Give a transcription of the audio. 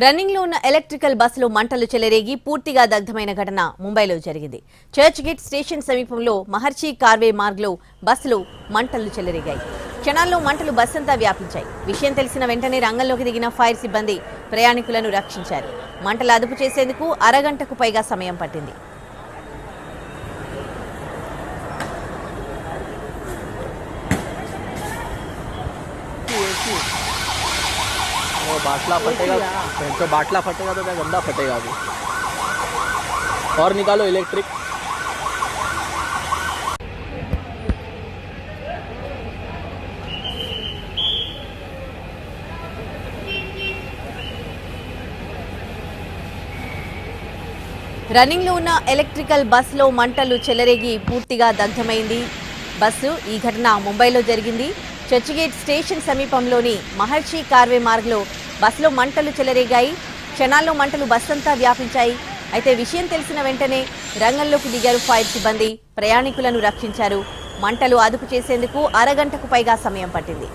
Running లో ఉన్న electrical బస్సులో మంటలు చెలరేగి పూర్తిగా దగ్ధమైన ఘటన ముంబైలో జరిగింది. చర్చ్ గేట్ స్టేషన్ సమీపంలో మహర్షి కార్వే మార్గ్లో బస్సులో మంటలు చెలరేగాయి. క్షణాల్లో మంటలు బస్సంతా వ్యాపించాయి. విషయం తెలిసిన వెంటనే రంగంలోకి దిగిన ఫైర్ సిబ్బంది ప్రయాణికులను రక్షించారు. మంటలు అదుపు చేసేందుకు అరగంటకు పైగా సమయం పట్టింది. बाटला फटेगा तो बाटला फटेगा तो क्या गंदा फटेगा अभी। और निकालो इलेक्ट्रिक। రన్నింగ్ లో ఉన్న ఎలక్ట్రికల్ బస్సులో మంటలు చెలరేగి పూర్తిగా దగ్ధమైంది. బస్సు ఈ ఘటన ముంబైలో జరిగింది. చర్చ్ గేట్ స్టేషన్ సమీపంలోని మహర్షి కార్వే మార్గ్లో బస్సులో మంటలు చెలరేగాయి. క్షణాల్లో మంటలు బస్సంతా వ్యాపించాయి. అయితే విషయం తెలిసిన వెంటనే రంగంలోకి దిగారు ఫైర్ సిబ్బంది. ప్రయాణికులను రక్షించారు. మంటలు అదుపు చేసేందుకు అరగంటకు పైగా సమయం పట్టింది.